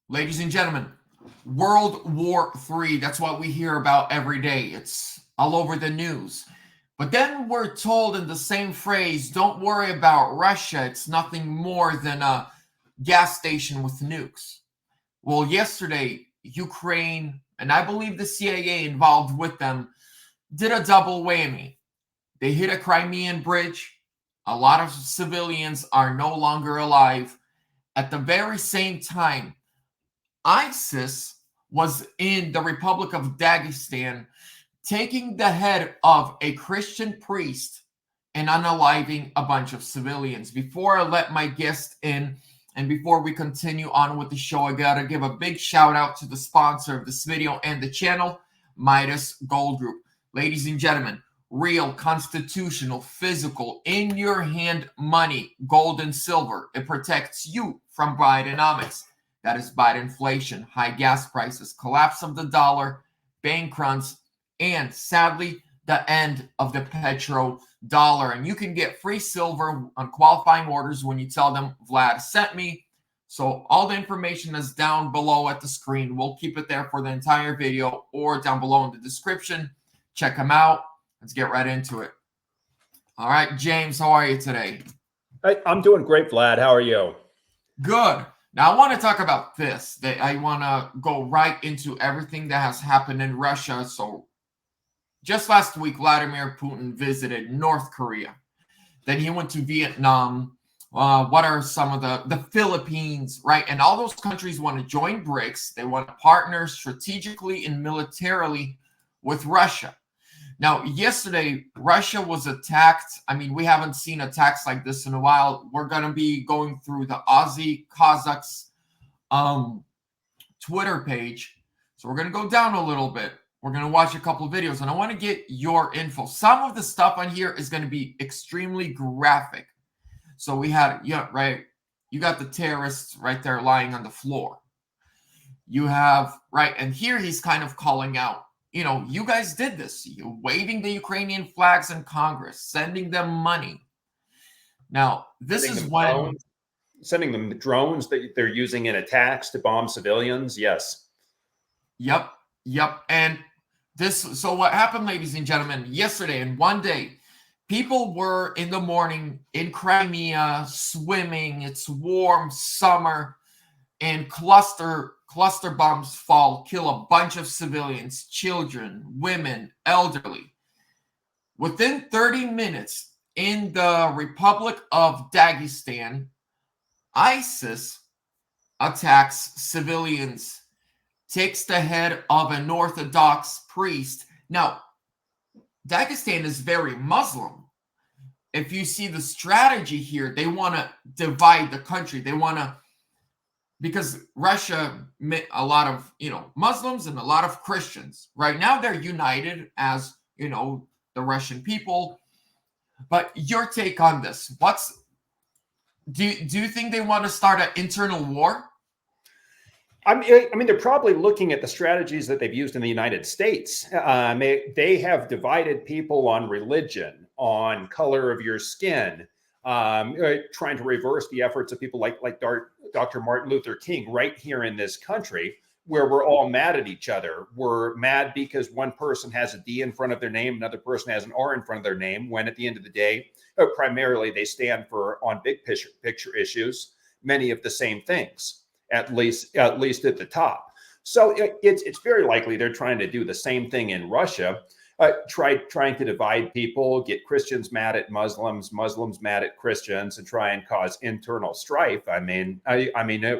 Ladies and gentlemen, World War III, that's what we hear about every day. It's all over the news. But then we're told in the same phrase, don't worry about Russia. It's nothing more than a gas station with nukes. Well, yesterday, Ukraine, and I believe the CIA involved with them, did a double whammy. They hit a Crimean bridge. A lot of civilians are no longer alive. At the very same time, ISIS was in the Republic of Dagestan taking the head of a Christian priest and unaliving a bunch of civilians. Before I let my guest in and before we continue on with the show, I gotta give a big shout out to the sponsor of this video and the channel, Midas Gold Group. Ladies and gentlemen, real, constitutional, physical, in your hand money, gold and silver. It protects you from Bidenomics. That is Biden inflation, high gas prices, collapse of the dollar, bank runs, and sadly, the end of the petrodollar. And you can get free silver on qualifying orders when you tell them Vlad sent me. So all the information is down below at the screen. We'll keep it there for the entire video or down below in the description. Check them out. Let's get right into it. All right, James, how are you today? Hey, I'm doing great, Vlad. How are you? Good. Now, I want to talk about this. I want to go right into everything that has happened in Russia. So, just last week, Vladimir Putin visited North Korea. Then he went to Vietnam. What are some of the Philippines, right? And all those countries want to join BRICS. They want to partner strategically and militarily with Russia. Now, yesterday, Russia was attacked. I mean, we haven't seen attacks like this in a while. We're going to be going through the Aussie Kazakhs Twitter page. So we're going to go down a little bit. We're going to watch a couple of videos, and I want to get your info. Some of the stuff on here is going to be extremely graphic. So we had, right, you got the terrorists right there lying on the floor. You have, right, and here he's kind of calling out, you guys did this. You waving the Ukrainian flags in Congress, sending them money. Now, this is when sending them drones that they're using in attacks to bomb civilians. Yes. Yep. And so what happened, ladies and gentlemen, yesterday in one day, people were in the morning in Crimea swimming. It's warm summer, and cluster bombs fall, kill a bunch of civilians, children, women, elderly. Within 30 minutes, in the Republic of Dagestan, ISIS attacks civilians, takes the head of an Orthodox priest. Now, Dagestan is very Muslim. If you see the strategy here, they want to divide the country. They want to, because Russia met a lot of, Muslims and a lot of Christians. Right now, they're united as, the Russian people. But your take on this, do you think they want to start an internal war? I mean, they're probably looking at the strategies that they've used in the United States. They have divided people on religion, on color of your skin, trying to reverse the efforts of people like Dr. Martin Luther King right here in this country, where we're all mad at each other. We're mad because one person has a D in front of their name, another person has an R in front of their name, when at the end of the day, primarily they stand for, on big picture issues, many of the same things, at least at the top. So it's very likely they're trying to do the same thing in Russia. Trying to divide people, get Christians mad at Muslims, Muslims mad at Christians, and try and cause internal strife. I mean,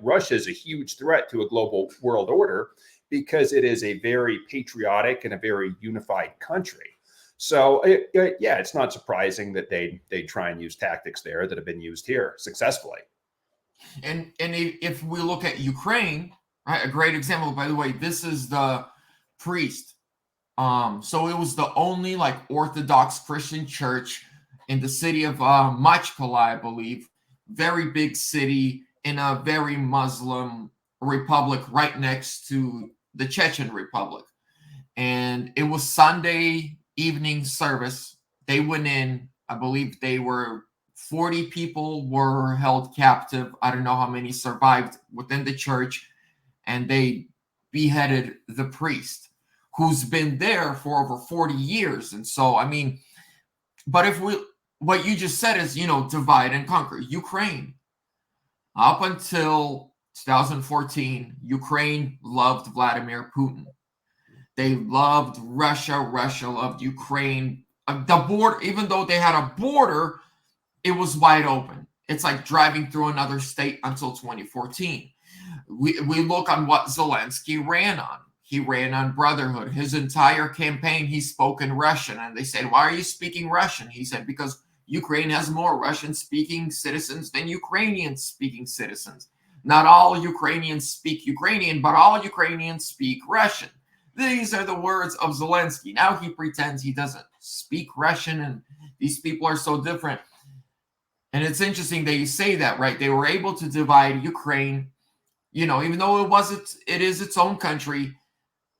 Russia is a huge threat to a global world order because it is a very patriotic and a very unified country. So, yeah, it's not surprising that they try and use tactics there that have been used here successfully. And if we look at Ukraine, right, a great example, by the way, this is the priest. So it was the only Orthodox Christian church in the city of Machkala, I believe, very big city in a very Muslim republic right next to the Chechen Republic. And it was Sunday evening service. They went in, I believe they were 40 people were held captive. I don't know how many survived within the church. and they beheaded the priest who's been there for over 40 years. And so, I mean, but what you just said is, divide and conquer. Ukraine, up until 2014, Ukraine loved Vladimir Putin. They loved Russia. Russia loved Ukraine. The border, even though they had a border, it was wide open. It's like driving through another state until 2014. We look on what Zelensky ran on. He ran on brotherhood. His entire campaign, he spoke in Russian. And they said, why are you speaking Russian? He said, because Ukraine has more Russian-speaking citizens than Ukrainian-speaking citizens. Not all Ukrainians speak Ukrainian, but all Ukrainians speak Russian. These are the words of Zelensky. Now he pretends he doesn't speak Russian, and these people are so different. And it's interesting that you say that, right? They were able to divide Ukraine, even though it is its own country,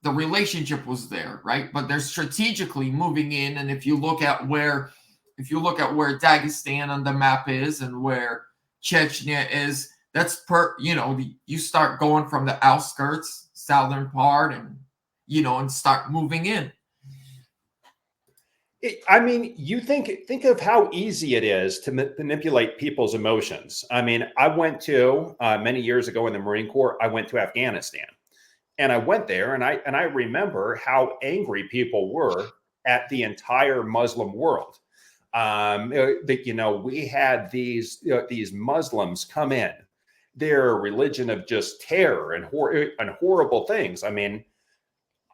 the relationship was there, right? But they're strategically moving in. And if you look at where Dagestan on the map is and where Chechnya is, that's you start going from the outskirts, southern part, and start moving in. I mean, you think of how easy it is to manipulate people's emotions. I mean, I went to many years ago in the Marine Corps, I went to Afghanistan, and I went there, and I remember how angry people were at the entire Muslim world. We had these Muslims come in, their religion of just terror and horrible things. I mean,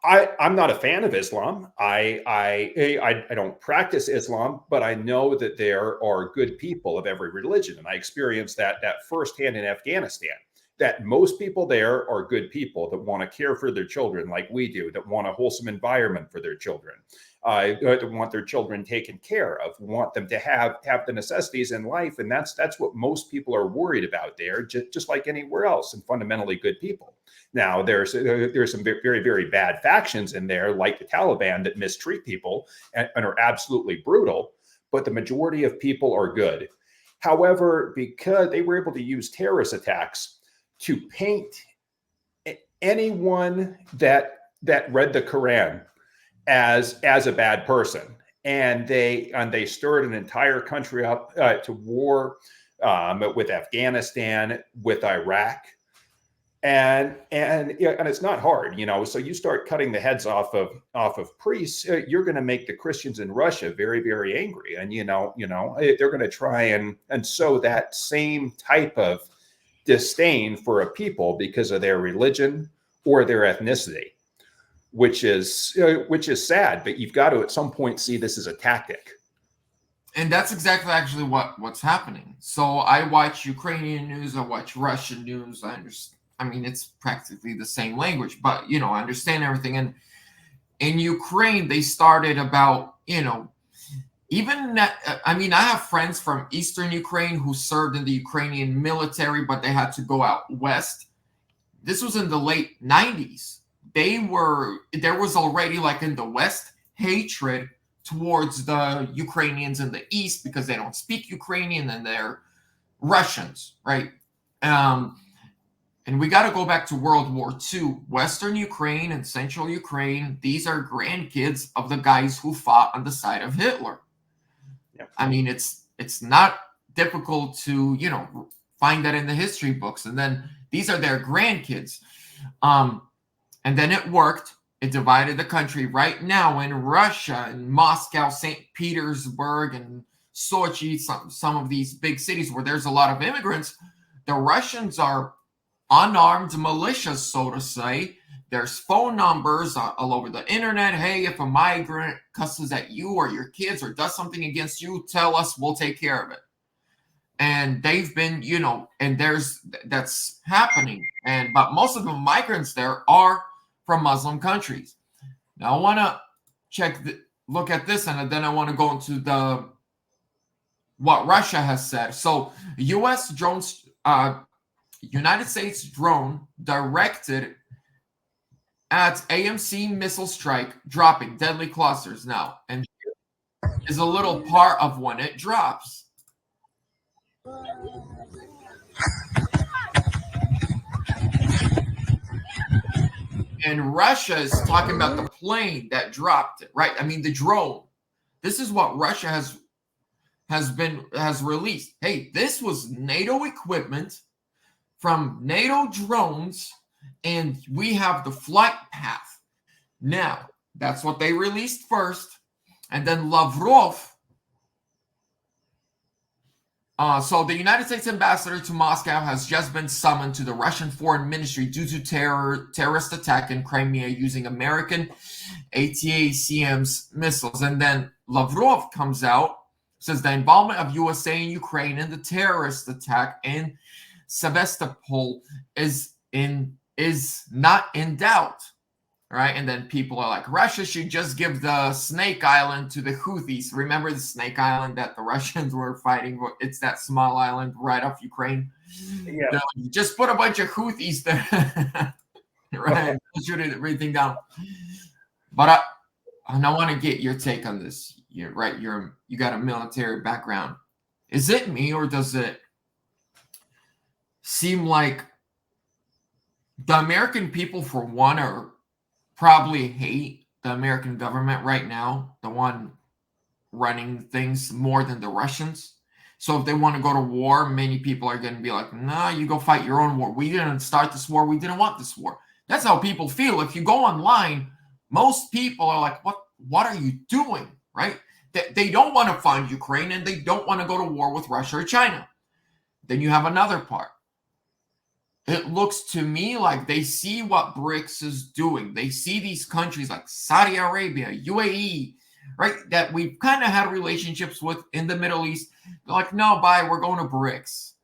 I'm not a fan of Islam. I don't practice Islam, but I know that there are good people of every religion. And I experienced that firsthand in Afghanistan, that most people there are good people that want to care for their children like we do, that want a wholesome environment for their children, that want their children taken care of, want them to have the necessities in life. And that's what most people are worried about there, just like anywhere else, and fundamentally good people. Now, there's some very, very bad factions in there, like the Taliban, that mistreat people and are absolutely brutal, but the majority of people are good. However, because they were able to use terrorist attacks to paint anyone that read the Quran as a bad person, and they stirred an entire country up to war with Afghanistan, with Iraq. And it's not hard, so you start cutting the heads off of priests, you're going to make the Christians in Russia very, very angry. And, they're going to try and sow that same type of disdain for a people because of their religion or their ethnicity, which is sad, but you've got to at some point see this as a tactic. And that's exactly actually what's happening. So I watch Ukrainian news, I watch Russian news, I understand. I mean, it's practically the same language, but, I understand everything. And in Ukraine, they started about, I have friends from Eastern Ukraine who served in the Ukrainian military, but they had to go out west. This was in the late 90s. There was already, like in the West, hatred towards the Ukrainians in the East because they don't speak Ukrainian and they're Russians, right? And we got to go back to World War II. Western Ukraine and Central Ukraine, these are grandkids of the guys who fought on the side of Hitler. Yep. I mean, it's not difficult to, find that in the history books. And then these are their grandkids. And then it worked. It divided the country. Right now in Russia, in Moscow, St. Petersburg, and Sochi, some of these big cities where there's a lot of immigrants, the Russians are unarmed militias, so to say. There's phone numbers all over the internet. Hey, if a migrant cusses at you or your kids or does something against you, tell us, we'll take care of it. And they've been, and that's happening. But most of the migrants there are from Muslim countries. Now I want to look at this, and then I want to go into what Russia has said. So U.S. drones, United States drone directed at AMC missile strike, dropping deadly clusters now. And is a little part of when it drops. And Russia is talking about the plane that dropped it, right? I mean, the drone. This is what Russia has released. Hey, this was NATO equipment from NATO drones, and we have the flight path. Now, that's what they released first. And then Lavrov. So the United States ambassador to Moscow has just been summoned to the Russian Foreign Ministry due to terrorist attack in Crimea using American ATACMS missiles. And then Lavrov comes out, says the involvement of USA and Ukraine in the terrorist attack in Sevastopol is not in doubt. Right, and then people are like, Russia should just give the Snake Island to the Houthis. Remember the Snake Island that the Russians were fighting? It's that small island right off Ukraine. Yeah. Just put a bunch of Houthis there, right? Shoot everything down. But I want to get your take on this. You're right. You got a military background. Is it me, or does it seem like the American people, for one, are probably hate the American government right now, the one running things, more than the Russians? So if they want to go to war, many people are going to be like, nah, you go fight your own war. We didn't start this war. We didn't want this war. That's how people feel. If you go online, most people are like, what are you doing, right? They don't want to fund Ukraine, and they don't want to go to war with Russia or China. Then you have another part. It looks to me like they see what BRICS is doing. They see these countries like Saudi Arabia, UAE, right, that we've kind of had relationships with in the Middle East. They're like, no, bye, we're going to BRICS.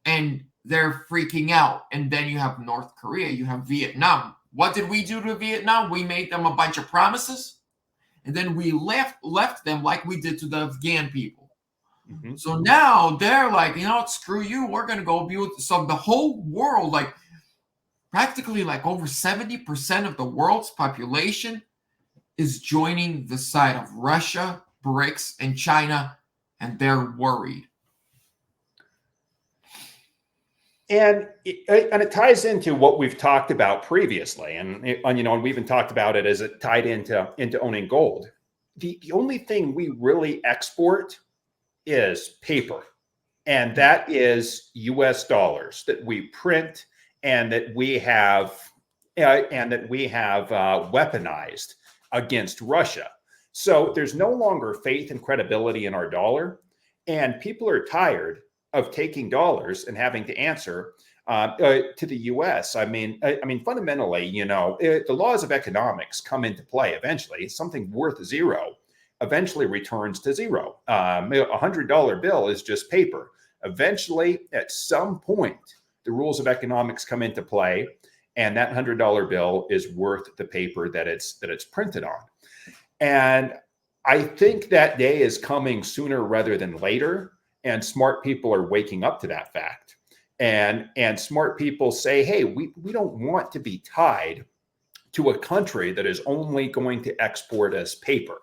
And they're freaking out. And then you have North Korea, you have Vietnam. What did we do to Vietnam? We made them a bunch of promises, and then we left them like we did to the Afghan people. Mm-hmm. So now they're like, screw you. We're going to go be with. So the whole world, like practically like over 70% of the world's population is joining the side of Russia, BRICS, and China, and they're worried. And it ties into what we've talked about previously, and we even talked about it as it tied into owning gold. The only thing we really export is paper, and that is U.S. dollars that we print and that we have weaponized against Russia. So there's no longer faith and credibility in our dollar, and people are tired of taking dollars and having to answer to the U.S. I mean, fundamentally, the laws of economics come into play eventually. Something worth zero eventually returns to zero. $100 bill is just paper. Eventually, at some point, the rules of economics come into play, and that $100 bill is worth the paper that it's printed on. And I think that day is coming sooner rather than later, and smart people are waking up to that fact. And smart people say, hey, we don't want to be tied to a country that is only going to export us paper,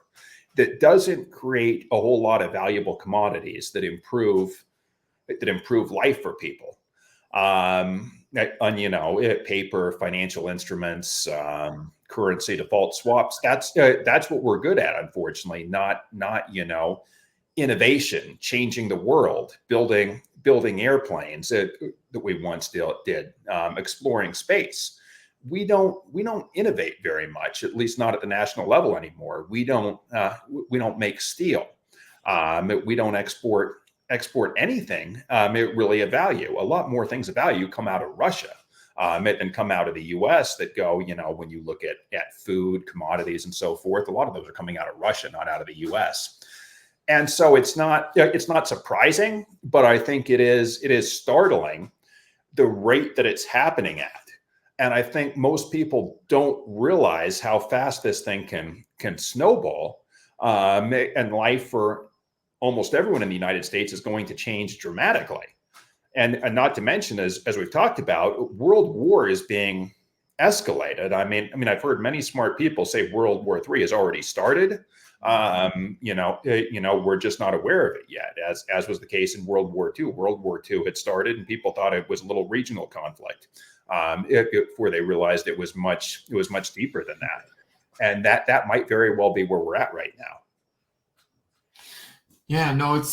that doesn't create a whole lot of valuable commodities that improve life for people. Paper, financial instruments, currency default swaps. That's what we're good at, unfortunately. Not innovation, changing the world, building airplanes that we once did, exploring space. We don't innovate very much, at least not at the national level anymore. We don't make steel. We don't export anything really of value. A lot more things of value come out of Russia than come out of the U.S. that go, when you look at food, commodities, and so forth, a lot of those are coming out of Russia, not out of the U.S. And so it's not surprising, but I think it is startling the rate that it's happening at. And I think most people don't realize how fast this thing can snowball, and life for almost everyone in the United States is going to change dramatically. And not to mention, as we've talked about, world war is being escalated. I mean, I've heard many smart people say World War III has already started. We're just not aware of it yet, as was the case in World War II. World War II had started, and people thought it was a little regional conflict. before they realized it was much deeper than that. And that might very well be where we're at right now. Yeah, no, it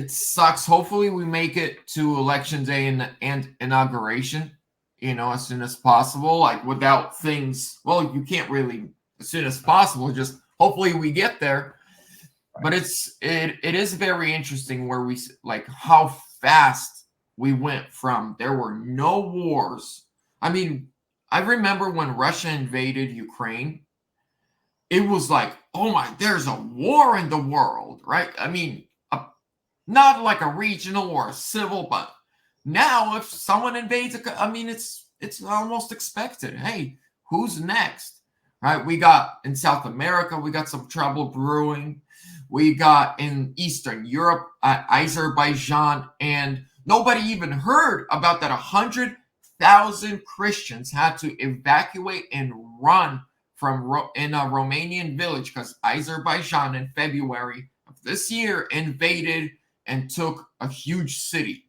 sucks. Hopefully we make it to election day and inauguration, as soon as possible, like without things. Well, you can't really as soon as possible, just hopefully we get there. But it is very interesting where we like how fast we went from there were no wars. I mean, I remember when Russia invaded Ukraine, it was like, oh my, there's a war in the world, right? I mean, not like a regional or a civil, but now if someone invades, it's almost expected. Hey, who's next, right? We got in South America, we got some trouble brewing. We got in Eastern Europe, Azerbaijan, and nobody even heard about that 100,000 Christians had to evacuate and run in a Romanian village because Azerbaijan in February of this year invaded and took a huge city.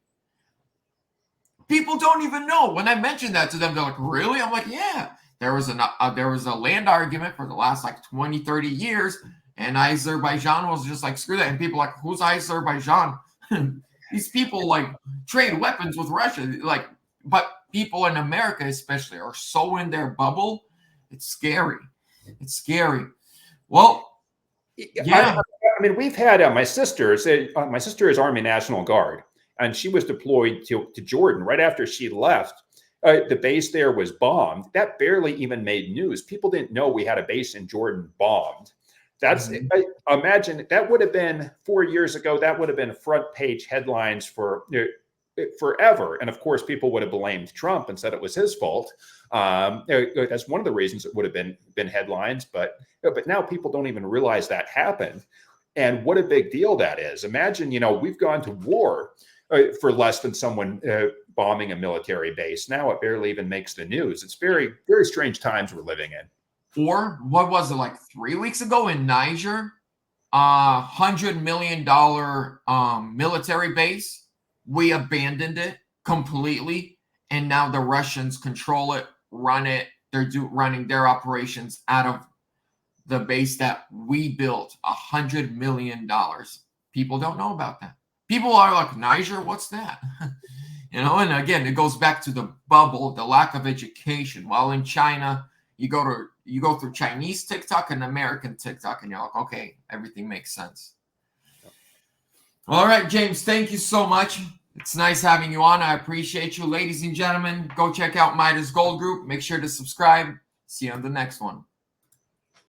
People don't even know. When I mentioned that to them, they're like, really? I'm like, yeah. There was a land argument for the last like 20, 30 years, and Azerbaijan was just like, screw that. And people are like, who's Azerbaijan? These people like trade weapons with Russia. Like, but people in America especially are so in their bubble. It's scary. It's scary. Well, yeah. I mean, we've had my sister is Army National Guard, and she was deployed to Jordan right after she left. The base there was bombed. That barely even made news. People didn't know we had a base in Jordan bombed. That's I imagine that would have been 4 years ago. That would have been front page headlines for forever. And of course, people would have blamed Trump and said it was his fault. That's one of the reasons it would have been headlines. But now people don't even realize that happened. And what a big deal that is. Imagine, we've gone to war for less than someone bombing a military base. Now it barely even makes the news. It's very, very strange times we're living in. Or what was it, like 3 weeks ago in Niger? $100 million military base. We abandoned it completely, and now the Russians control it, run it. They're running their operations out of the base that we built. $100 million. People don't know about that. People are like, Niger, what's that? And again, it goes back to the bubble, the lack of education. While in China, you go through Chinese TikTok and American TikTok, and you're like, okay, everything makes sense. All right, James, thank you so much. It's nice having you on. I appreciate you. Ladies and gentlemen, go check out Midas Gold Group. Make sure to subscribe. See you on the next one.